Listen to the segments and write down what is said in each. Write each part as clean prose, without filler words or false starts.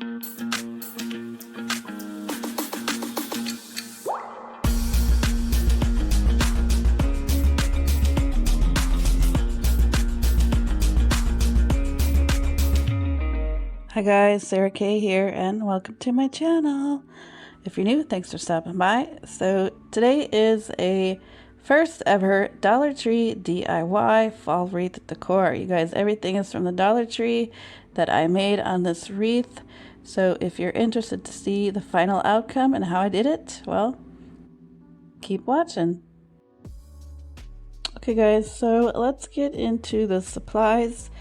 Hi guys, Sarah K here and welcome to my channel. If you're new, thanks for stopping by. So today is a first ever Dollar Tree DIY fall wreath decor. You guys, everything is from the Dollar Tree that I made on this wreath. So if you're interested to see the final outcome and how I did it, well, keep watching. Okay guys, so let's get into the supplies.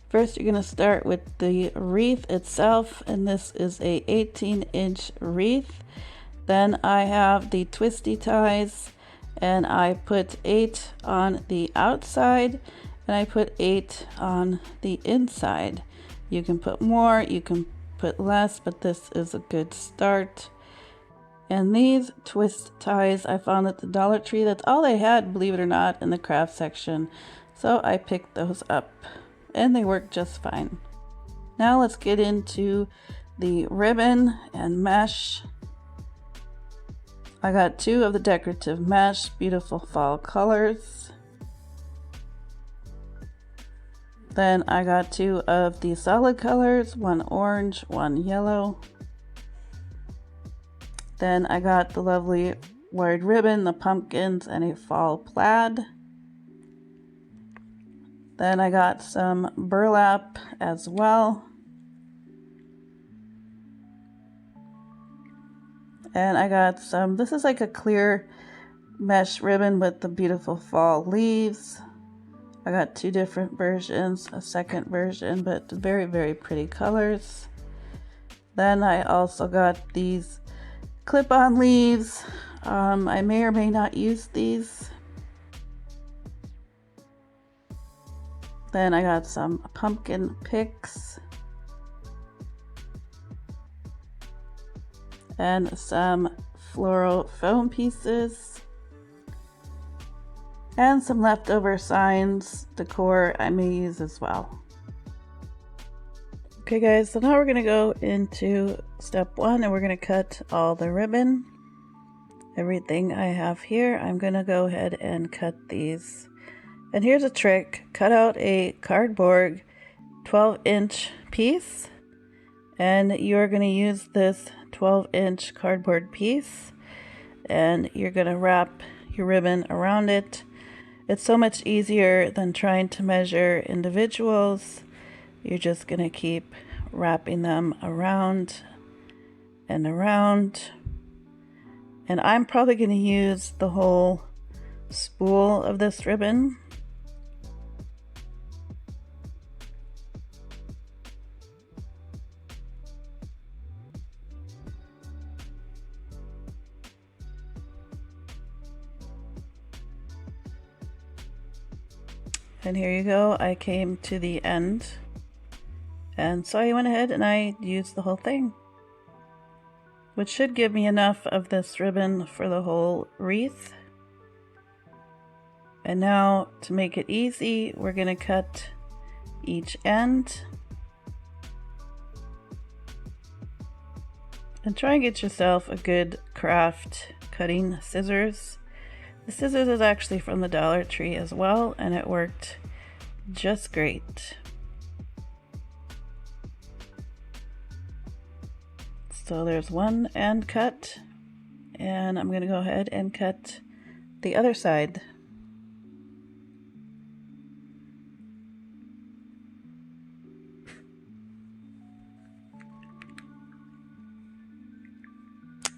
First, you're going to start with the wreath itself, and this is a 18-inch wreath. Then I have the twisty ties, and I put 8 on the outside, and I put 8 on the inside. You can put more, you can put less, but this is a good start. And these twist ties I found at the Dollar Tree. That's all they had, believe it or not, in the craft section. So I picked those up, and they work just fine. Now let's get into the ribbon and mesh. I got 2 of the decorative mesh, beautiful fall colors. Then I got 2 of the solid colors, 1 orange, 1 yellow. Then I got the lovely wired ribbon, the pumpkins, and a fall plaid. Then I got some burlap as well. And I got some, this is like a clear mesh ribbon with the beautiful fall leaves. I got 2 different versions, a second version, but very, very pretty colors. Then I also got these clip-on leaves. I may or may not use these. Then I got some pumpkin picks and some floral foam pieces and some leftover signs decor I may use as well. Okay guys, so now we're going to go into step 1 and we're going to cut all the ribbon. Everything I have here, I'm going to go ahead and cut these. And here's a trick: cut out a cardboard 12-inch piece, and you're going to use this 12-inch cardboard piece and you're going to wrap your ribbon around it. It's so much easier than trying to measure individuals. You're just going to keep wrapping them around and around. And I'm probably going to use the whole spool of this ribbon. And here you go, I came to the end, and so I went ahead and I used the whole thing, which should give me enough of this ribbon for the whole wreath. And now, to make it easy, we're going to cut each end. And try and get yourself a good craft cutting scissors. The scissors is actually from the Dollar Tree as well, and it worked just great. So there's one end cut, and I'm going to go ahead and cut the other side.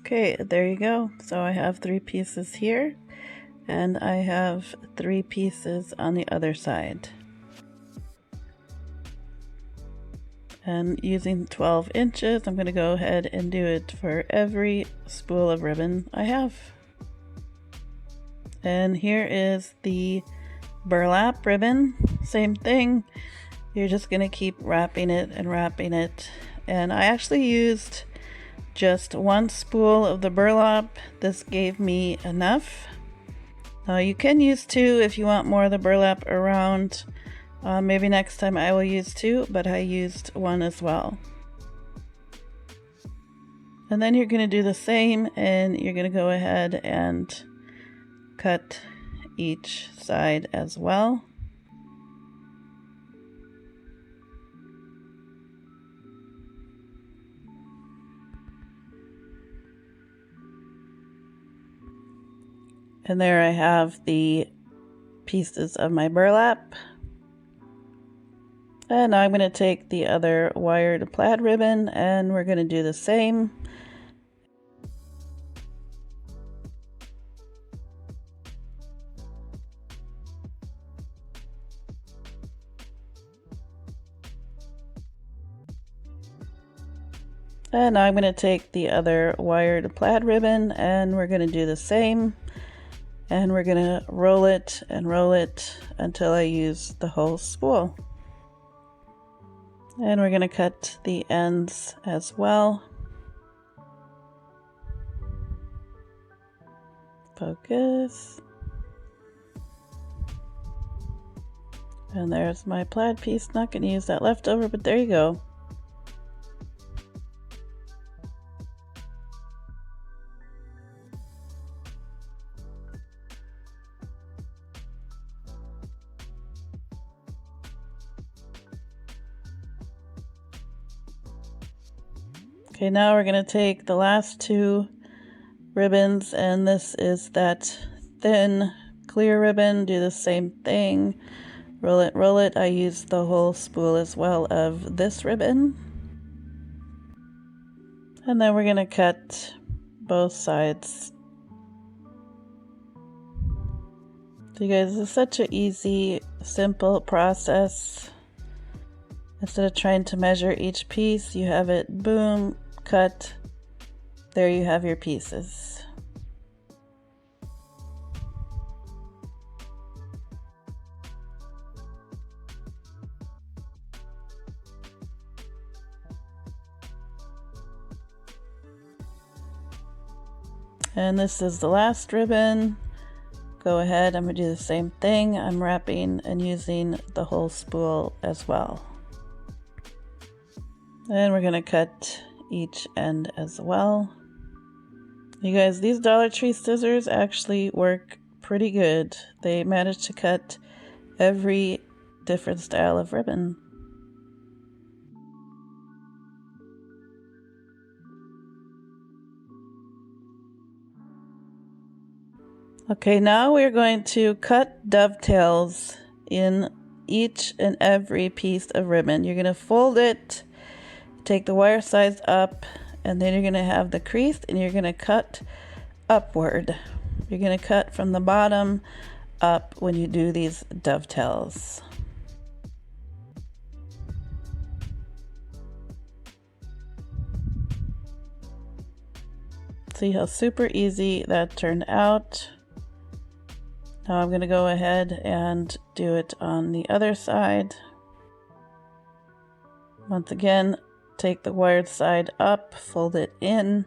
Okay, there you go. So I have 3 pieces here, and I have 3 pieces on the other side. And using 12 inches, I'm going to go ahead and do it for every spool of ribbon I have. And here is the burlap ribbon. Same thing. You're just going to keep wrapping it and wrapping it. And I actually used just 1 spool of the burlap. This gave me enough. You can use 2 if you want more of the burlap around. Maybe next time I will use 2, but I used 1 as well. And then you're going to do the same, and you're going to go ahead and cut each side as well. And there I have the pieces of my burlap. And now I'm going to take the other wired plaid ribbon, and we're going to do the same. And now I'm going to take the other wired plaid ribbon, and we're going to do the same. And we're going to roll it and roll it until I use the whole spool. And we're going to cut the ends as well. Focus. And there's my plaid piece. Not going to use that leftover, but there you go. Okay, now we're going to take the last two ribbons, and this is that thin clear ribbon. Do the same thing. Roll it, roll it. I use the whole spool as well of this ribbon. And then we're going to cut both sides. So you guys, this is such an easy, simple process. Instead of trying to measure each piece, you have it, boom, cut. There you have your pieces. And this is the last ribbon. Go ahead, I'm going to do the same thing. I'm wrapping and using the whole spool as well. And we're going to cut each end as well. You guys, these Dollar Tree scissors actually work pretty good. They manage to cut every different style of ribbon. Okay, now we're going to cut dovetails in each and every piece of ribbon. You're going to fold it, take the wire size up, and then you're going to have the crease, and you're going to cut upward. You're going to cut from the bottom up when you do these dovetails. See how super easy that turned out. Now I'm going to go ahead and do it on the other side. Once again, take the wired side up, fold it in,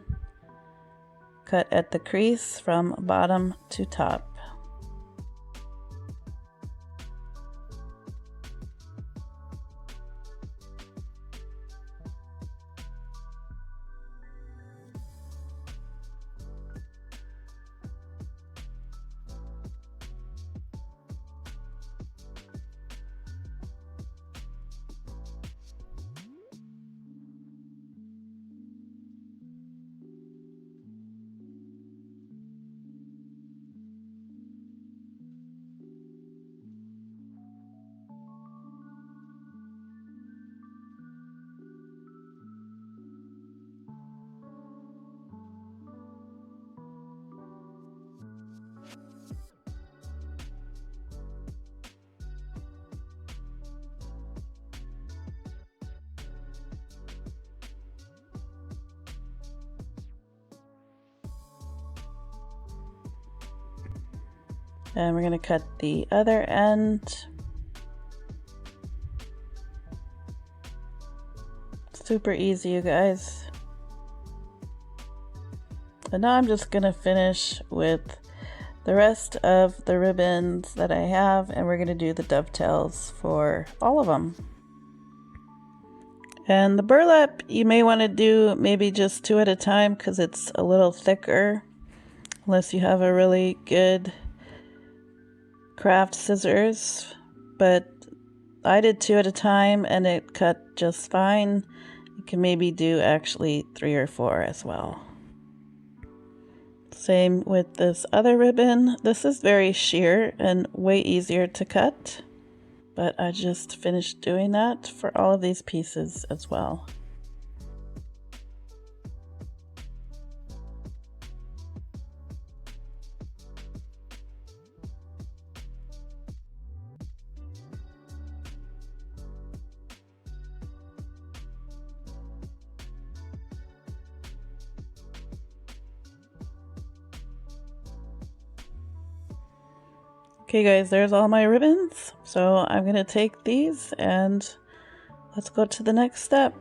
cut at the crease from bottom to top. And we're going to cut the other end. Super easy, you guys. And now I'm just going to finish with the rest of the ribbons that I have, and we're going to do the dovetails for all of them. And the burlap, you may want to do maybe just 2 at a time because it's a little thicker, unless you have a really good craft scissors. But I did 2 at a time and it cut just fine. You can maybe do actually 3 or 4 as well. Same with this other ribbon. This is very sheer and way easier to cut, but I just finished doing that for all of these pieces as well. Okay guys, there's all my ribbons. So I'm going to take these and let's go to the next step.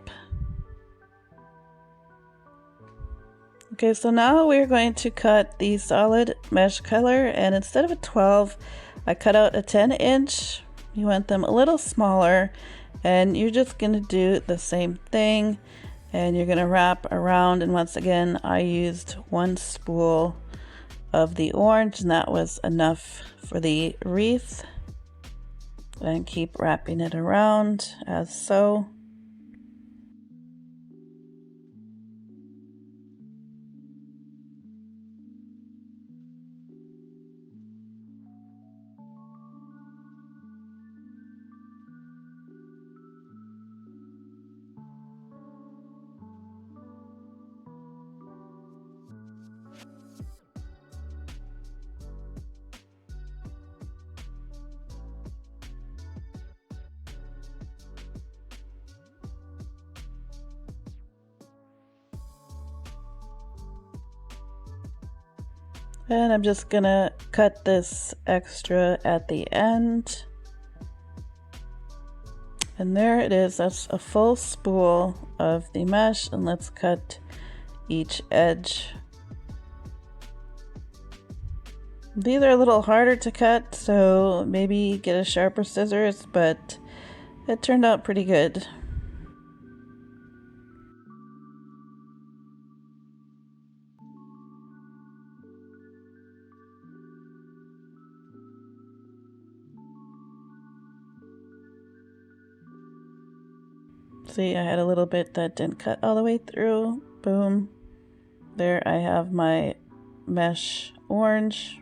Okay, so now we're going to cut the solid mesh color, and instead of a 12, I cut out a 10-inch. You want them a little smaller, and you're just going to do the same thing, and you're going to wrap around. And once again, I used 1 spool of the orange, and that was enough for the wreath. And keep wrapping it around as so. And I'm just gonna cut this extra at the end. And there it is, that's a full spool of the mesh, and let's cut each edge. These are a little harder to cut, so maybe get a sharper scissors, but it turned out pretty good. See, I had a little bit that didn't cut all the way through. Boom. There I have my mesh orange.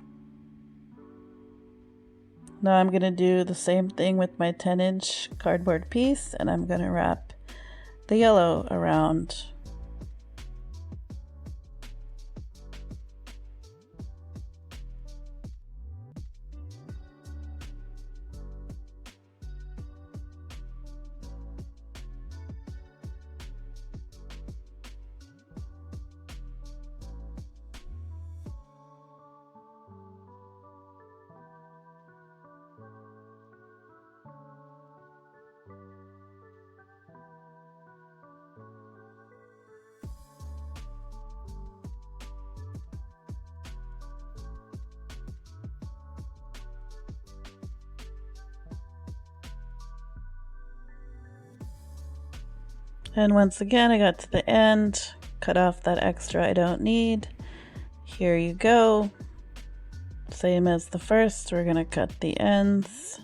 Now I'm going to do the same thing with my 10-inch cardboard piece, and I'm going to wrap the yellow around. And once again, I got to the end, cut off that extra I don't need. Here you go. Same as the first, we're gonna cut the ends.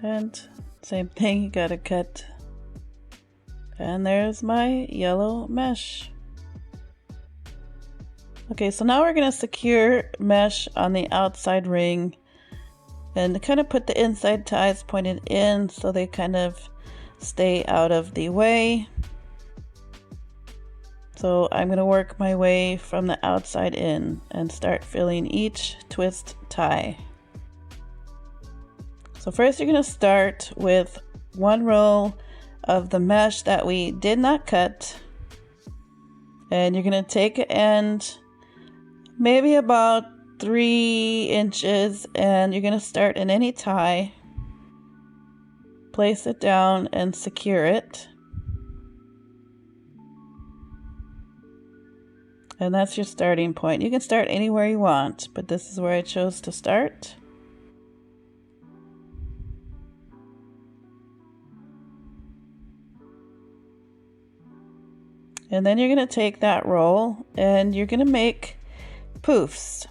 And same thing, you gotta cut. And there's my yellow mesh. Okay, so now we're gonna secure mesh on the outside ring and kind of put the inside ties pointed in so they kind of stay out of the way. So I'm gonna work my way from the outside in and start filling each twist tie. So first you're going to start with 1 roll of the mesh that we did not cut, and you're going to take an end maybe about 3 inches, and you're going to start in any tie, place it down and secure it. And that's your starting point. You can start anywhere you want, but this is where I chose to start. And then you're going to take that roll and you're going to make poofs.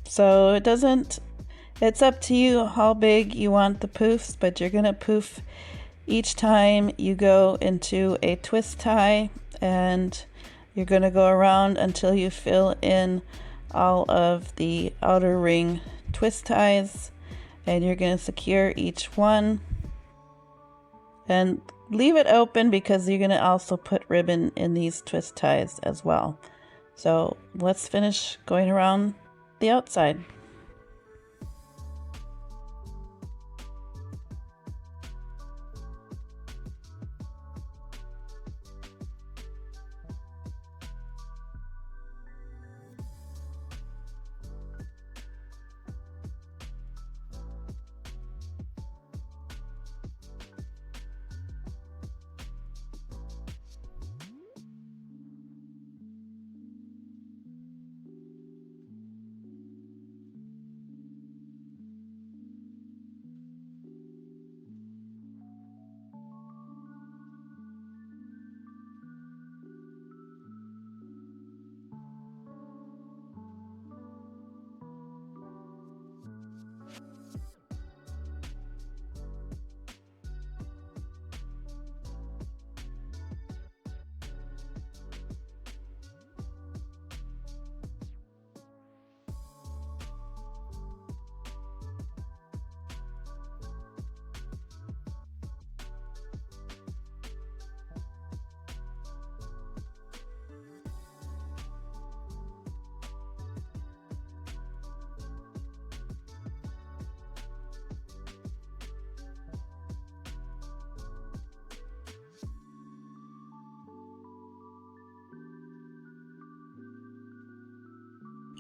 So it's up to you how big you want the poofs, but you're going to poof each time you go into a twist tie, and you're going to go around until you fill in all of the outer ring twist ties, and you're going to secure each one and leave it open because you're going to also put ribbon in these twist ties as well. So let's finish going around the outside.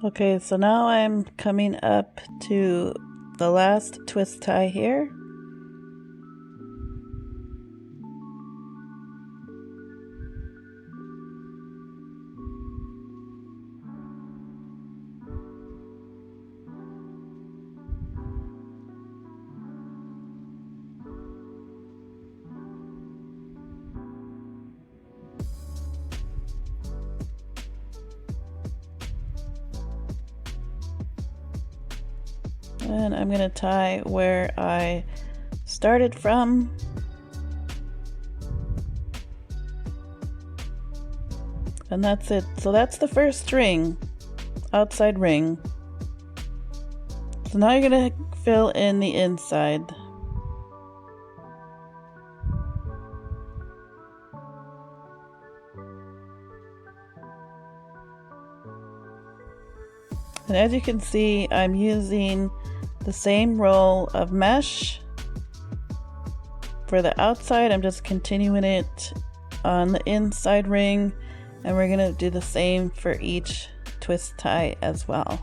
Okay, so now I'm coming up to the last twist tie here. And I'm going to tie where I started from. And that's it. So that's the first ring, outside ring. So now you're going to fill in the inside. And as you can see, I'm using the same roll of mesh. For the outside, I'm just continuing it on the inside ring, and we're going to do the same for each twist tie as well.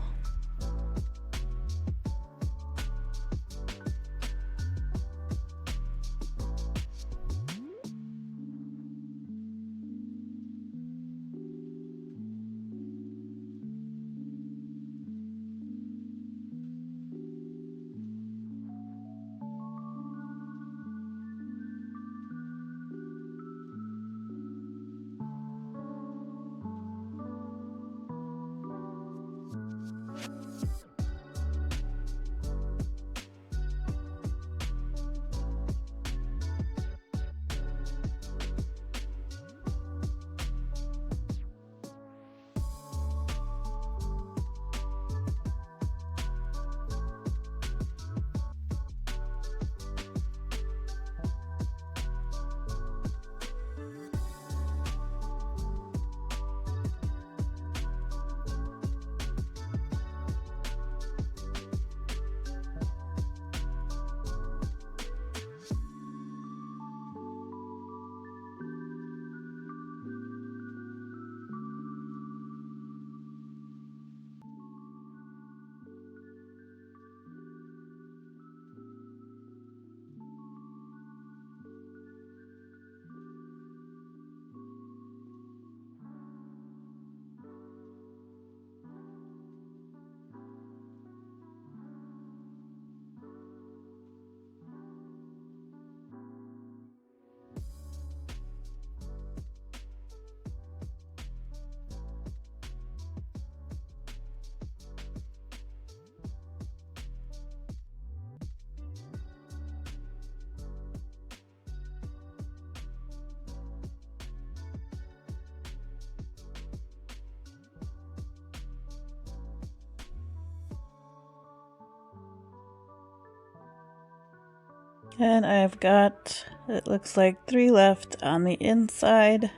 And I've got, it looks like 3 left on the inside.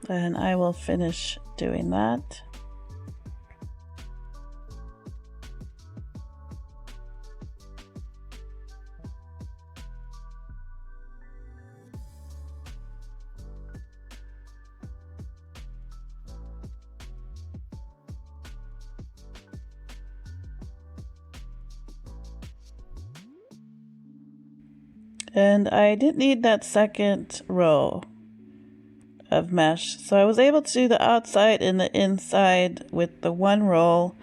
And I will finish doing that. And I didn't need that second row of mesh, so I was able to do the outside and the inside with the one roll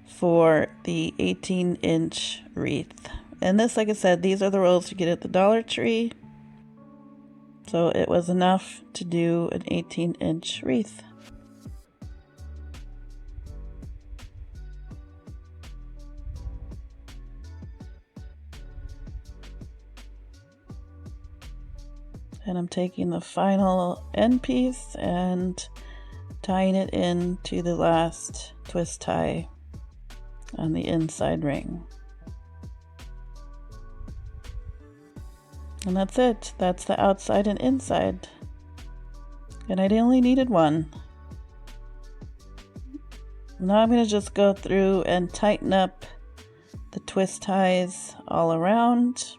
for the 18-inch wreath. And this, like I said, these are the rolls you get at the Dollar Tree, so it was enough to do an 18-inch wreath. And I'm taking the final end piece and tying it into the last twist tie on the inside ring. And that's it. That's the outside and inside. And I only needed one. Now I'm going to just go through and tighten up the twist ties all around.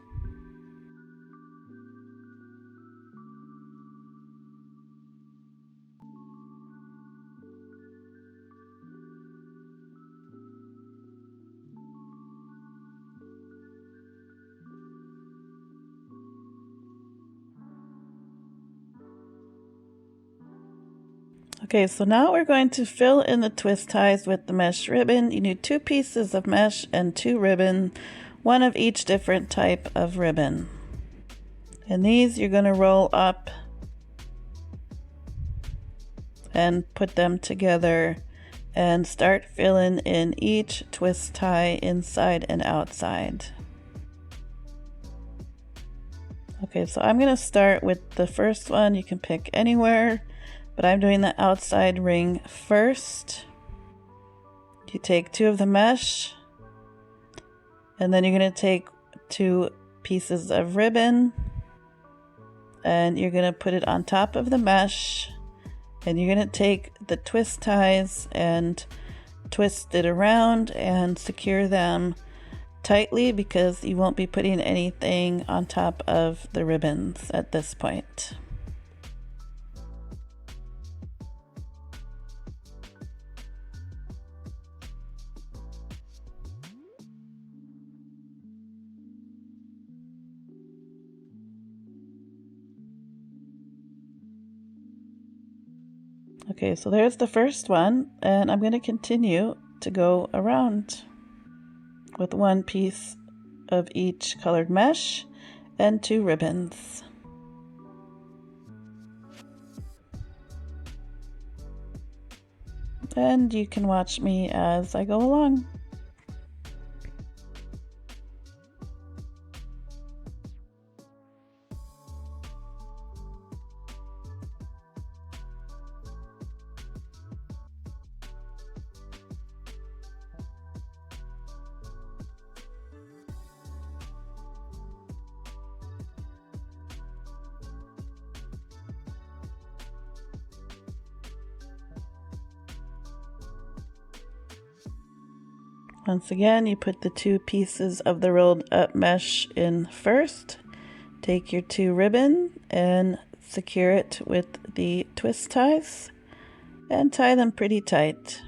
Okay, so now we're going to fill in the twist ties with the mesh ribbon. You need 2 pieces of mesh and 2 ribbon, one of each different type of ribbon. And these you're going to roll up and put them together and start filling in each twist tie inside and outside. Okay, so I'm going to start with the first one. You can pick anywhere, but I'm doing the outside ring first. You take 2 of the mesh, and then you're going to take 2 pieces of ribbon, and you're going to put it on top of the mesh, and you're going to take the twist ties and twist it around and secure them tightly, because you won't be putting anything on top of the ribbons at this point. Okay, so there's the first one, and I'm going to continue to go around with 1 piece of each colored mesh and 2 ribbons. And you can watch me as I go along. Once again, you put the 2 pieces of the rolled up mesh in first. Take your 2 ribbon and secure it with the twist ties and tie them pretty tight.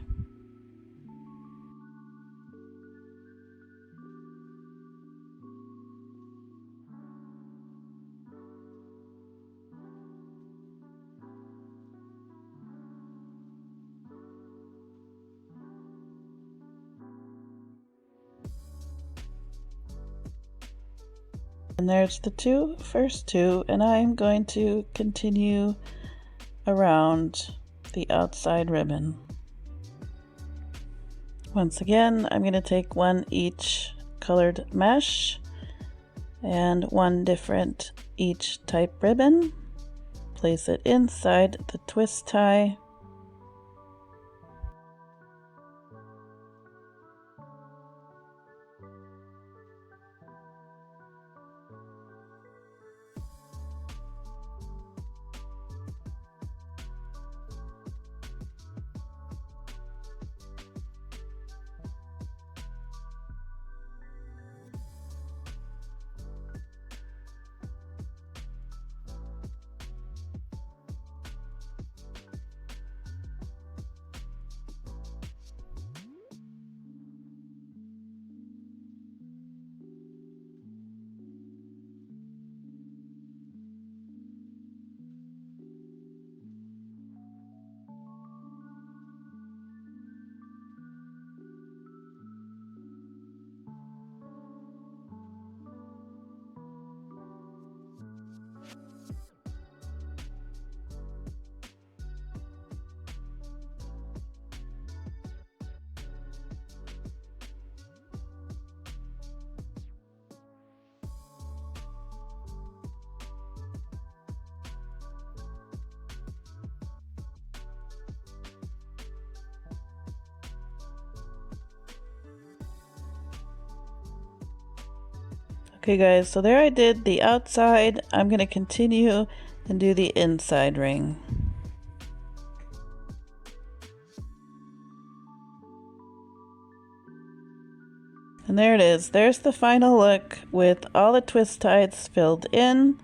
And there's the first two, and I'm going to continue around the outside ribbon. Once again, I'm going to take 1 each colored mesh and 1 different each type ribbon, place it inside the twist tie, Okay guys, so there I did the outside. I'm going to continue and do the inside ring. And there it is. There's the final look with all the twist ties filled in,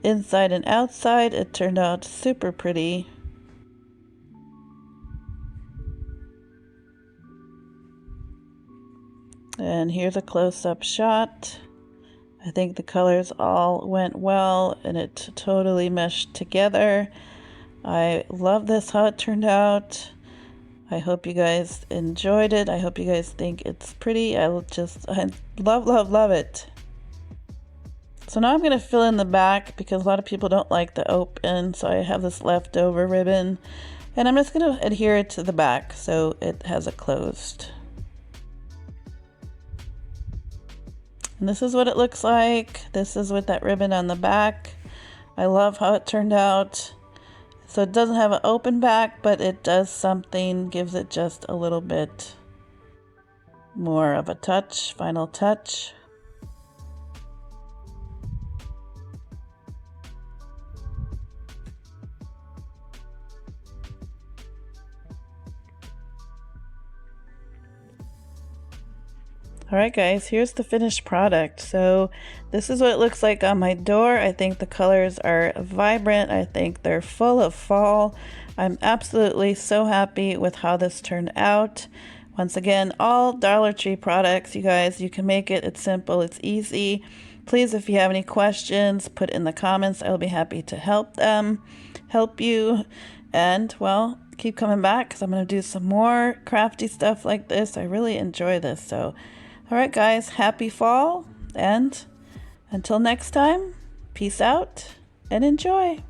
inside and outside. It turned out super pretty. And here's a close-up shot. I think the colors all went well and it totally meshed together. I love this, how it turned out. I hope you guys enjoyed it. I hope you guys think it's pretty. I love it. So now I'm going to fill in the back because a lot of people don't like the open. So I have this leftover ribbon and I'm just going to adhere it to the back so it has it closed. And this is what it looks like. This is with that ribbon on the back. I love how it turned out. So it doesn't have an open back, but it does something, gives it just a little bit more of a touch, final touch. Alright guys, here's the finished product. So this is what it looks like on my door. I think the colors are vibrant. I think they're full of fall. I'm absolutely so happy with how this turned out. Once again, all Dollar Tree products, you guys. You can make it. It's simple. It's easy. Please, if you have any questions, put in the comments. I'll be happy to help you. And, well, keep coming back because I'm going to do some more crafty stuff like this. I really enjoy this. So, all right, guys, happy fall. And until next time, peace out and enjoy.